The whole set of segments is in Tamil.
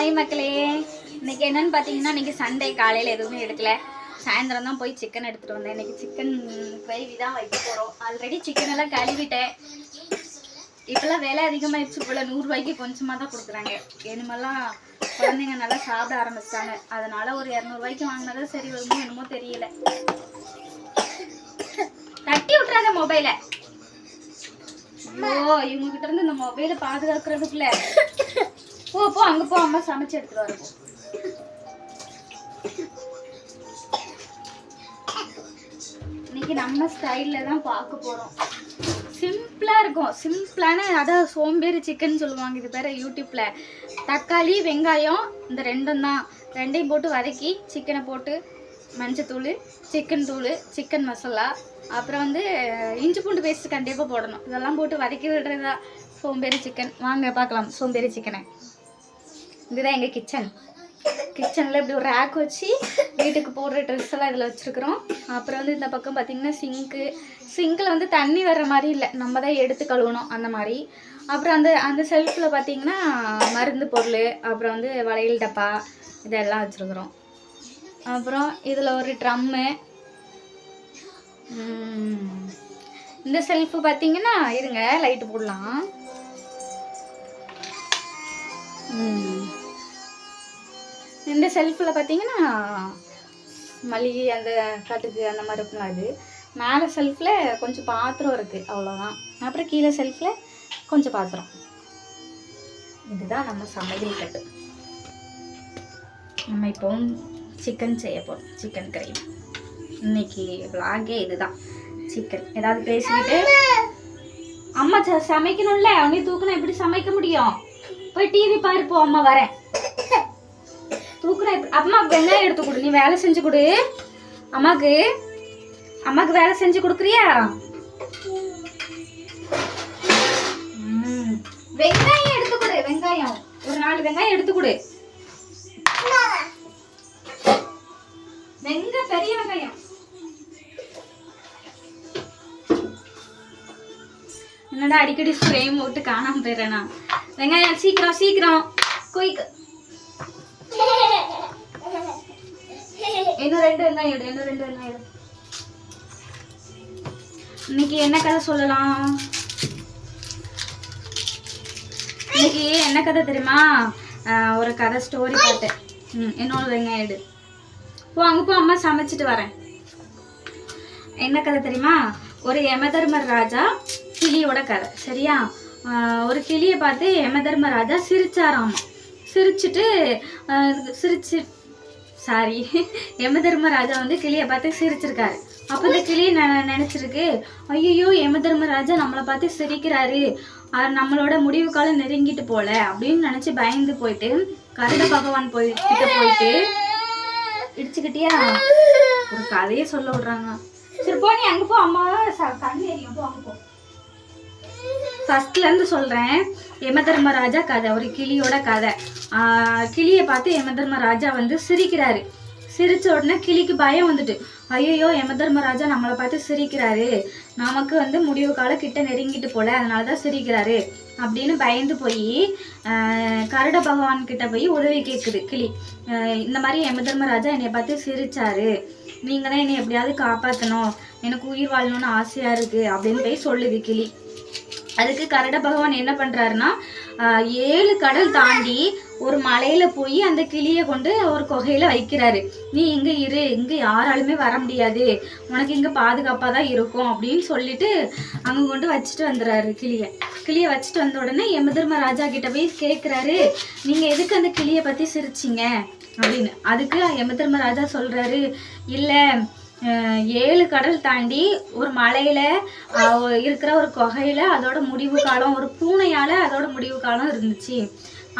ஹாய் மக்களே, இன்னைக்கு என்னன்னு பார்த்தீங்கன்னா, இன்னைக்கு சண்டே காலையில் எதுவுமே எடுக்கல. சாயந்தரம் தான் போய் சிக்கன் எடுத்துகிட்டு வந்தேன். இன்னைக்கு சிக்கன் கிரேவி தான் வைக்க போகிறோம். ஆல்ரெடி சிக்கன் எல்லாம் கழுவிட்டேன். இப்போல்லாம் விலை அதிகமாகிடுச்சு போல், 100 ரூபாய்க்கு கொஞ்சமாக தான் கொடுக்குறாங்க. இனிமேல்லாம் குழந்தைங்க நல்லா சாப்பிட ஆரம்பிச்சிட்டாங்க. அதனால ஒரு 200 ரூபாய்க்கு வாங்கினதான் சரி வருமோ என்னமோ தெரியல. தட்டி விட்றாங்க மொபைலை. ஐயோ, இவங்க கிட்ட இருந்து இந்த மொபைலை பாதுகாக்கிறதுக்குள்ள போ அங்க போ, அம்மா சமைச்சு எடுத்துட்டு வரப்போ. இன்னைக்கு நம்ம ஸ்டைல்ல தான் பார்க்க போறோம். சிம்பிளா இருக்கும், சிம்பிளான அதாவது சோம்பேறி சிக்கன் சொல்லுவாங்க இது பேர யூடியூப்ல. தக்காளி வெங்காயம் இந்த ரெண்டையும் போட்டு வதக்கி சிக்கனை போட்டு மஞ்சத்தூள், சிக்கன் தூள், சிக்கன் மசாலா, அப்புறம் வந்து இஞ்சி பூண்டு பேஸ்ட் கண்டிப்பாக போடணும். இதெல்லாம் போட்டு வதக்கி விடுறதா சோம்பேறி சிக்கன். வாங்க பார்க்கலாம் சோம்பேறி சிக்கனை. இதுதான் எங்கள் கிச்சனில் இப்படி ஒரு ரேக் வச்சு வீட்டுக்கு போடுற ட்ரெஸ் எல்லாம் இதில் வச்சுருக்குறோம். அப்புறம் வந்து இந்த பக்கம் பார்த்திங்கன்னா சிங்கில் வந்து தண்ணி வர்ற மாதிரி இல்லை, நம்ம தான் எடுத்து கழுவணும் அந்த மாதிரி. அப்புறம் அந்த செல்ஃபில் பார்த்திங்கன்னா மருந்து பொருள், அப்புறம் வந்து வளையல் டப்பா இதெல்லாம் வச்சுருக்குறோம். அப்புறம் இதில் ஒரு ட்ரம்மு. இந்த செல்ஃபு பார்த்திங்கன்னா இருங்க லைட்டு போடலாம். இந்த செல்ஃபில் பார்த்தீங்கன்னா மளிகை அந்த கட்டுக்கு அந்த மாதிரி இருக்குங்களா. அது மேலே செல்ஃபில் கொஞ்சம் பாத்திரம் இருக்குது, அவ்வளோதான். அப்புறம் கீழே செல்ஃபில் கொஞ்சம் பாத்திரம். இதுதான் நம்ம சமையல் கட்டு. நம்ம இப்போ சிக்கன் செய்ய போகிறோம், சிக்கன் கிரேவி. இன்னைக்கு விளாகே இதுதான், சிக்கன். ஏதாவது பேசிக்கிட்டு அம்மா சமைக்கணும்ல, அவனே தூக்குனா எப்படி சமைக்க முடியும்? போய் டிவி பாருப்போ, அம்மா வரேன். தூக்குனா அம்மா வெங்காயம் எடுத்து கொடு, நீ வேலை செஞ்சு கொடு. அம்மாக்கு வேலை செஞ்சு கொடுக்குறியா? வெங்காயம் எடுத்து கொடு, வெங்காயம் ஒரு 4 வெங்காயம் எடுத்து கொடு. பெரிய வெங்காயம். என்னடா அடிக்கடி ஃப்ரேம் விட்டு காணாம போயிடுறேனா? வெங்காயம் சீக்கிரம் சீக்கிரம் குயிக். இன்னும் 2 வெங்காயம். இன்னைக்கு என்ன கதை சொல்லலாம்? இன்னைக்கு என்ன கதை தெரியுமா? ஒரு கதை ஸ்டோரி பார்த்தேன். என்னோட வெங்காயம் எடு. அங்கே போ, அம்மா சமைச்சிட்டு வரேன். என்ன கதை தெரியுமா? ஒரு யமதர்மர் ராஜா கிளியோட கதை. சரியா? ஒரு கிளியை பார்த்து யமதர்மராஜா சிரிச்சாராமா. யமதர்மராஜா வந்து கிளியை பார்த்து சிரிச்சிருக்காரு. அப்போ இந்த கிளி நினைச்சிருக்கு, ஐயோ யமதர்மராஜா நம்மளை பார்த்து சிரிக்கிறாரு, நம்மளோட முடிவு காலம் நெருங்கிட்டு போல அப்படின்னு நினைச்சு பயந்து போயிட்டு கருட பகவான் கிட்ட போயிட்டு இடிச்சுக்கிட்டியா? ஒரு கதையை சொல்ல விடுறாங்க. சரி போ, நீ அங்கே போ, அம்மா கண்ணு எரியும், போ அங்கே போ. ஃபர்ஸ்ட்லேருந்து சொல்கிறேன். யமதர்மராஜா கதை, ஒரு கிளியோட கதை. கிளியை பார்த்து யமதர்மராஜா வந்து சிரிக்கிறாரு. சிரித்த உடனே கிளிக்கு பயம் வந்துட்டு, ஐயோ யமதர்மராஜா நம்மளை பார்த்து சிரிக்கிறாரு, நமக்கு வந்து முடிவு காலம் கிட்ட நெருங்கிட்டு போல, அதனால தான் சிரிக்கிறாரு அப்படின்னு பயந்து போய் கருட பகவான் கிட்ட போய் உதவி கேட்குது கிளி. இந்த மாதிரி யமதர்மராஜா என்னை பார்த்து சிரிச்சாரு, நீங்கள் தான் என்னை எப்படியாவது காப்பாற்றணும், எனக்கு உயிர் வாழணும்னு ஆசையாக இருக்குது அப்படின்னு போய் சொல்லுது கிளி. அதுக்கு கருட பகவான் என்ன பண்ணுறாருன்னா, 7 கடல் தாண்டி ஒரு மலையில் போய் அந்த கிளியை கொண்டு ஒரு குகையில் வைக்கிறாரு. நீ இங்கே இரு, இங்கே யாராலுமே வர முடியாது, உனக்கு இங்கே பாதுகாப்பாக தான் இருக்கும் அப்படின்னு சொல்லிட்டு அங்கே கொண்டு வச்சுட்டு வந்துடுறாரு கிளியை வச்சுட்டு வந்த உடனே யமதர்மராஜா கிட்ட போய் கேட்குறாரு, நீங்கள் எதுக்கு அந்த கிளியை பற்றி சிரிச்சிங்க அப்படின்னு. அதுக்கு யமதர்மராஜா சொல்கிறாரு, இல்லை 7 கடல் தாண்டி ஒரு மலையில இருக்கிற ஒரு குகையில அதோட முடிவு காலம், ஒரு பூனையால அதோட முடிவு காலம் இருந்துச்சு,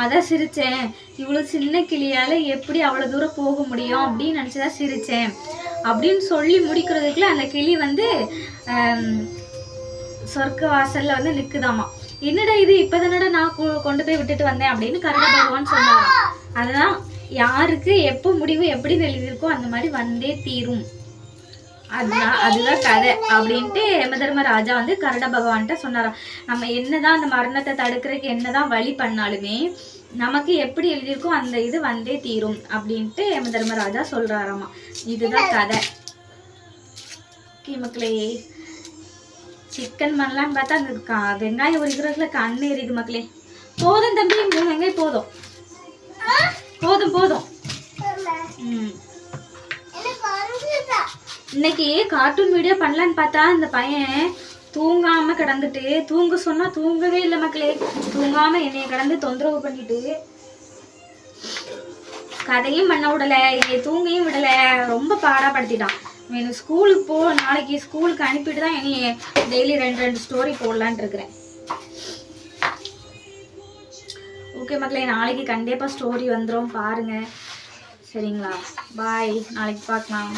அதான் சிரிச்சேன். இவ்வளோ சின்ன கிளியால எப்படி அவ்வளோ தூரம் போக முடியும் அப்படின்னு நினச்சிதான் சிரிச்சேன் அப்படின்னு சொல்லி முடிக்கிறதுக்குள்ள அந்த கிளி வந்து சொர்க்க வாசல்ல வந்து நிற்குதாமா. என்னடா இது, இப்போதானடா நான் கொண்டு போய் விட்டுட்டு வந்தேன் அப்படின்னு கருட பகவான் சொன்னாங்க. அதுதான் யாருக்கு எப்போ முடிவு எப்படி எழுதியிருக்கோ அந்த மாதிரி வந்தே தீரும், அதுதான் கதை அப்படின்ட்டு யமதர்மராஜா வந்து கருட பகவான்கிட்ட சொன்னாராம். நம்ம என்னதான் அந்த மரணத்தை தடுக்கிறதுக்கு என்னதான் வழி பண்ணாலுமே நமக்கு எப்படி எழுதியிருக்கோ அந்த இது வந்தே தீரும் அப்படின்ட்டு யம தர்மராஜா சொல்றாராமா. இதுதான் கதை. ஓகே மக்களே, சிக்கன் பண்ணலான்னு பார்த்தா அந்த வெங்காயம் உரிக்கிறதுல கண்ணு எரியுது மக்களே. போதும் தம்பி, 3 வெங்காயம் போதும் போதும் போதும். இன்னைக்கு கார்ட்டூன் வீடியோ பண்ணலான்னு பார்த்தா அந்த பையன் தூங்காம கிடந்துட்டு, தூங்க சொன்னா தூங்கவே இல்லை மக்களே. தூங்காம என்னைய கிடந்து தொந்தரவு பண்ணிட்டு கதையும் பண்ண விடல, என்னைய தூங்கையும் விடல, ரொம்ப பாடாப்படுத்திட்டான். எனக்கு ஸ்கூலுக்கு நாளைக்கு ஸ்கூலுக்கு அனுப்பிட்டு தான் என்னைய டெய்லி 2 ஸ்டோரி போடலான் இருக்கிறேன். ஓகே மக்களே, நாளைக்கு கண்டிப்பாக ஸ்டோரி வந்துடும் பாருங்க. சரிங்களா? பாய், நாளைக்கு பார்க்கலாம்.